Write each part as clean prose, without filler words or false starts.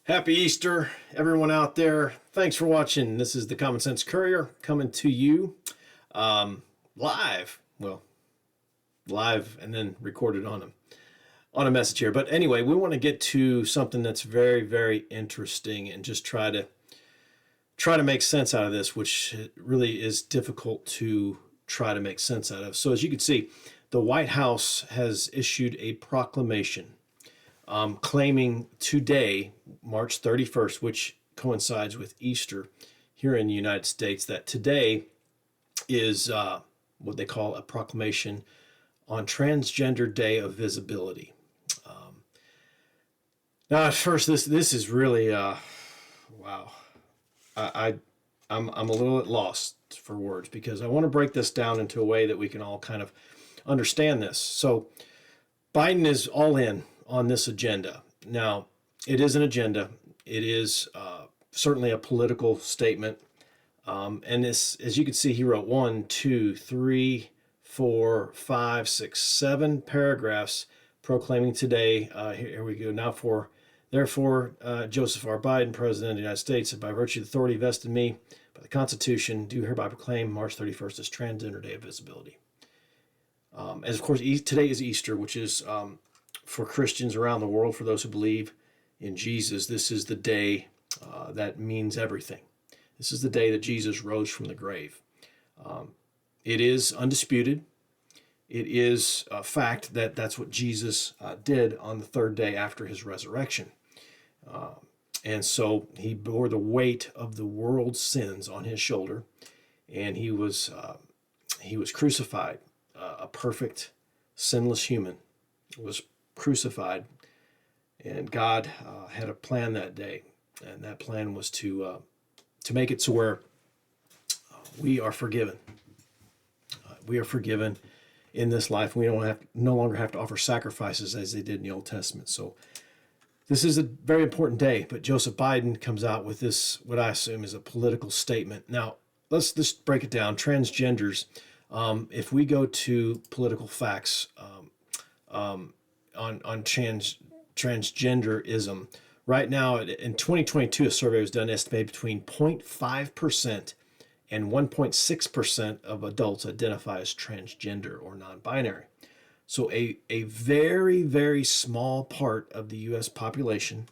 Happy Easter, everyone out there. Thanks for watching. This is the Common Sense Courier coming to you live. Well, live and then recorded on a message here. But anyway, we want to get to something that's very, very interesting and just try to make sense out of this, which really is difficult to try to make sense out of. So as you can see, the White House has issued a proclamation claiming today, March 31st, which coincides with Easter here in the United States, that today is what they call a proclamation on Transgender Day of Visibility. Now, at first, this is really wow. I'm a little at loss for words because I want to break this down into a way that we can all kind of understand this. So, Biden is all in on this agenda. Now, it is an agenda. It is certainly a political statement. And this, as you can see, he wrote 1, 2, 3, 4, 5, 6, 7 paragraphs proclaiming today. Here we go. Now therefore, Joseph R. Biden, President of the United States, by virtue of the authority vested in me by the Constitution, do hereby proclaim March 31st as Transgender Day of Visibility. As of course, today is Easter, which is for Christians around the world, for those who believe in Jesus, this is the day that means everything. This is the day that Jesus rose from the grave. It is undisputed. It is a fact that that's what Jesus did on the third day after his resurrection. And so he bore the weight of the world's sins on his shoulder, and he was crucified. A perfect, sinless human was crucified, and God had a plan that day, and that plan was to make it to where we are forgiven. We are forgiven in this life. We no longer have to offer sacrifices as they did in the Old Testament. So this is a very important day. But Joseph Biden comes out with this, what I assume is a political statement. Now let's just break it down. Transgenders. If we go to political facts on transgenderism, right now in 2022, a survey was done, estimated between 0.5% and 1.6% of adults identify as transgender or non-binary. So a very, very small part of the U.S. population,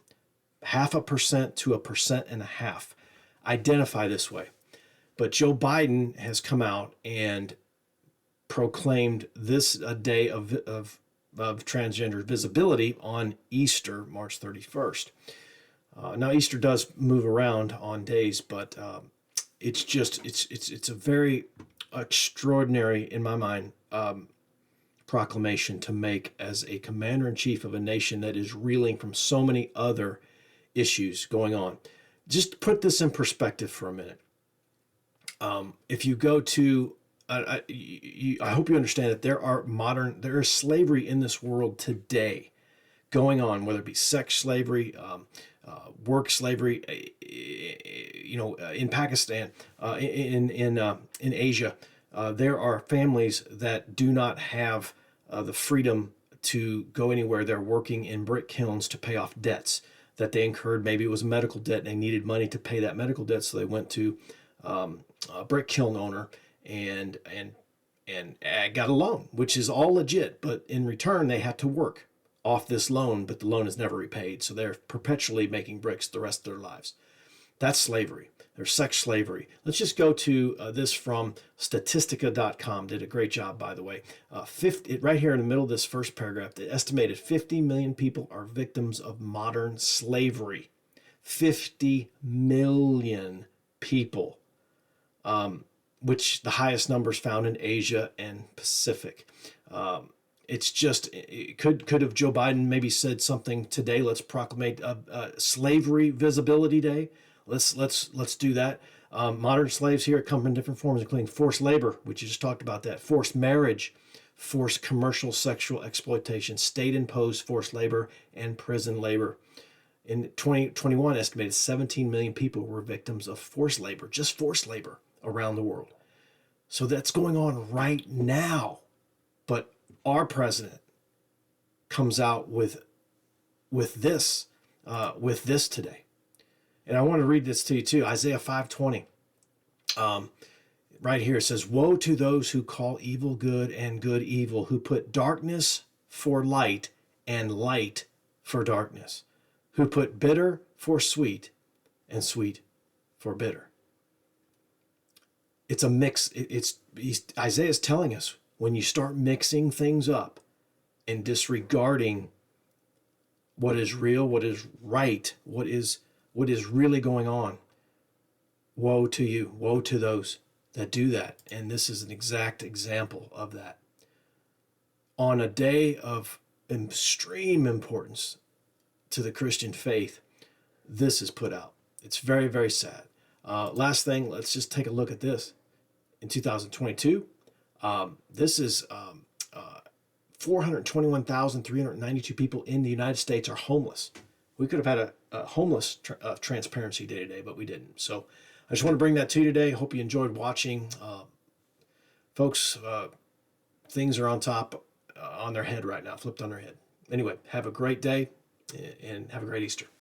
0.5% to 1.5%, identify this way. But Joe Biden has come out and proclaimed this a day of transgender visibility on Easter, March 31st. Now Easter does move around on days, but it's a very extraordinary, in my mind, proclamation to make as a commander-in-chief of a nation that is reeling from so many other issues going on. Just put this in perspective for a minute. If you go to, I hope you understand that there is slavery in this world today going on, whether it be sex slavery, work slavery, in Pakistan, in Asia. There are families that do not have the freedom to go anywhere. They're working in brick kilns to pay off debts that they incurred. Maybe it was a medical debt and they needed money to pay that medical debt, so they went to a brick kiln owner and got a loan, which is all legit, but in return they have to work off this loan, but the loan is never repaid, so they're perpetually making bricks the rest of their lives. That's slavery. There's sex slavery. Let's just go to this from Statistica.com. Did a great job, by the way. Right here in the middle of this first paragraph, the estimated 50 million people are victims of modern slavery. 50 million people, which the highest numbers found in Asia and Pacific. It's just, could have Joe Biden maybe said something today? Let's proclaim Slavery Visibility Day. Let's do that. Modern slaves here come in different forms, including forced labor, which you just talked about that, forced marriage, forced commercial sexual exploitation, state-imposed forced labor, and prison labor. In 2021, estimated 17 million people were victims of forced labor, just forced labor around the world. So that's going on right now. But our president comes out with this today. And I want to read this to you too. Isaiah 5:20. Right here it says, "Woe to those who call evil good and good evil, who put darkness for light and light for darkness, who put bitter for sweet and sweet for bitter." It's a mix. Isaiah's telling us, when you start mixing things up and disregarding what is real, what is right, what is really going on, woe to you, woe to those that do that. And this is an exact example of that. On a day of extreme importance to the Christian faith, this is put out. It's very, very sad. Last thing, let's just take a look at this. In 2022, this is 421,392 people in the United States are homeless. We could have had a homeless transparency day today, but we didn't. So I just want to bring that to you today. Hope you enjoyed watching. Folks, things are on top, on their head right now, flipped on their head. Anyway, have a great day and have a great Easter.